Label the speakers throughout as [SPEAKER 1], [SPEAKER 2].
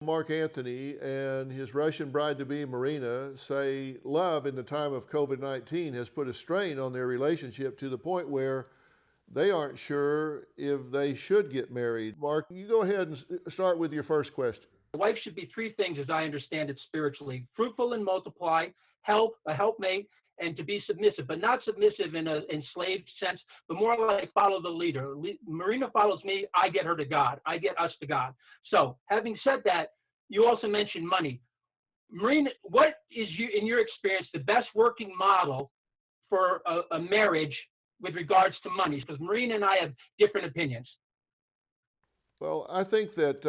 [SPEAKER 1] Mark Anthony and his Russian bride-to-be Marina say love in the time of COVID-19 has put a strain on their relationship to the point where they aren't sure if they should get married. Mark, you go ahead and start with your first question.
[SPEAKER 2] A wife should be three things, as I understand it spiritually: fruitful and multiply, help, a helpmate, and to be submissive, but not submissive in an enslaved sense, but more like follow the leader. Marina follows me, I get her to God, I get us to God. So, having said that, you also mentioned money. Marina, what is, in your experience, the best working model for a marriage with regards to money? Because Marina and I have different opinions.
[SPEAKER 1] Well, I think that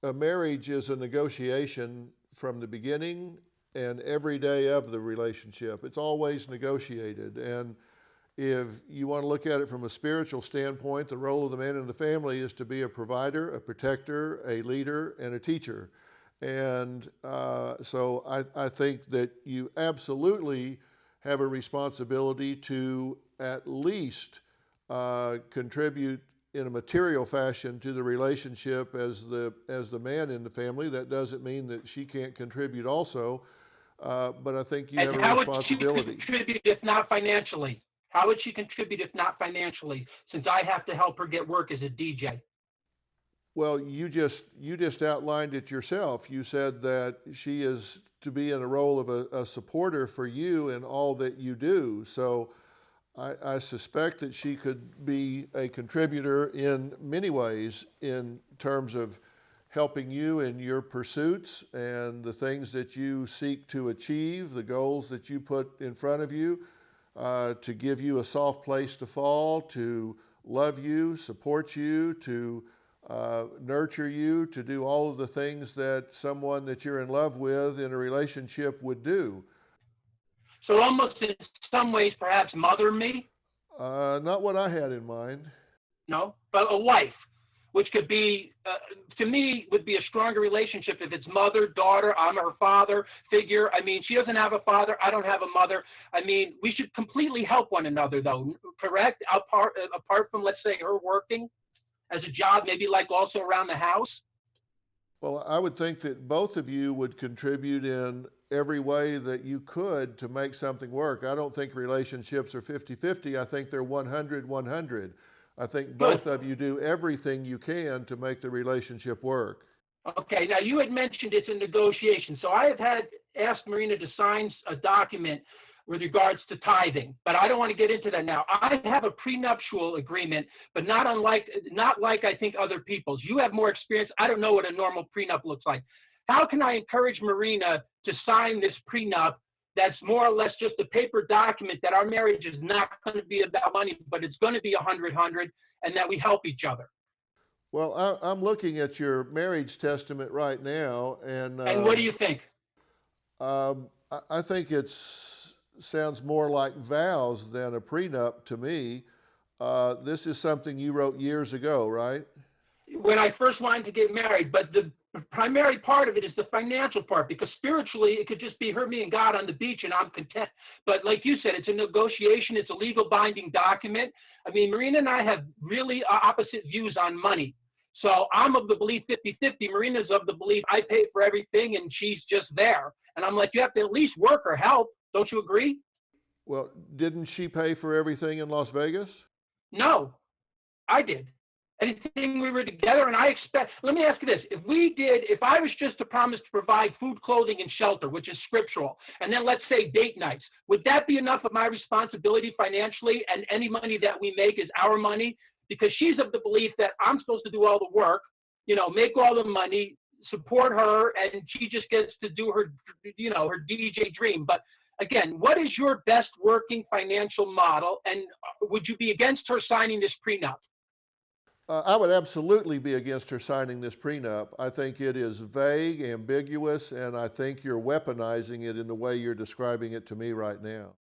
[SPEAKER 1] a marriage is a negotiation from the beginning and every day of the relationship. It's always negotiated. And if you want to look at it from a spiritual standpoint, the role of the man in the family is to be a provider, a protector, a leader, and a teacher. And so I think that you absolutely have a responsibility to at least contribute in a material fashion to the relationship as the man in the family. That doesn't mean that she can't contribute also, but I think you have a responsibility.
[SPEAKER 2] How would she contribute if not financially? How would she contribute if not financially, since I have to help her get work as a DJ?
[SPEAKER 1] Well, you just outlined it yourself. You said that she is to be in a role of a supporter for you in all that you do. So I suspect that she could be a contributor in many ways in terms of helping you in your pursuits and the things that you seek to achieve, the goals that you put in front of you, to give you a soft place to fall, to love you, support you, to nurture you, to do all of the things that someone that you're in love with in a relationship would do.
[SPEAKER 2] So almost in some ways, perhaps mother me?
[SPEAKER 1] Not what I had in mind.
[SPEAKER 2] No, but a wife, which could be, to me, would be a stronger relationship if it's mother, daughter, I'm her father figure. I mean, she doesn't have a father, I don't have a mother. I mean, we should completely help one another, though, correct? Apart from, let's say, her working as a job, maybe like also around the house?
[SPEAKER 1] Well, I would think that both of you would contribute in every way that you could to make something work. I don't think relationships are 50-50. I think they're 100-100. I think both
[SPEAKER 2] Good.
[SPEAKER 1] of you do everything you can to make the relationship work.
[SPEAKER 2] Okay, now you had mentioned it's a negotiation. So I have asked Marina to sign a document with regards to tithing, but I don't want to get into that now. I have a prenuptial agreement, but not like I think other people's. You have more experience. I don't know what a normal prenup looks like. How can I encourage Marina to sign this prenup that's more or less just a paper document that our marriage is not going to be about money, but it's going to be 100-100, and that we help each other?
[SPEAKER 1] Well, I'm looking at your marriage testament right now, and
[SPEAKER 2] And what do you think?
[SPEAKER 1] I think it sounds more like vows than a prenup to me. This is something you wrote years ago, right?
[SPEAKER 2] When I first wanted to get married, but the primary part of it is the financial part, because spiritually it could just be her, me, and God on the beach, and I'm content. But like you said, it's a negotiation, it's a legal binding document. I mean, Marina and I have really opposite views on money. So I'm of the belief 50-50. Marina's of the belief I pay for everything and she's just there. And I'm like, you have to at least work or help. Don't you agree?
[SPEAKER 1] Well, didn't she pay for everything in Las Vegas?
[SPEAKER 2] No, I did. Anything we were together, and I expect, let me ask you this. If I was just to promise to provide food, clothing, and shelter, which is scriptural, and then let's say date nights, would that be enough of my responsibility financially, and any money that we make is our money? Because she's of the belief that I'm supposed to do all the work, make all the money, support her, and she just gets to do her, her DJ dream. But again, what is your best working financial model, and would you be against her signing this prenup?
[SPEAKER 1] I would absolutely be against her signing this prenup. I think it is vague, ambiguous, and I think you're weaponizing it in the way you're describing it to me right now.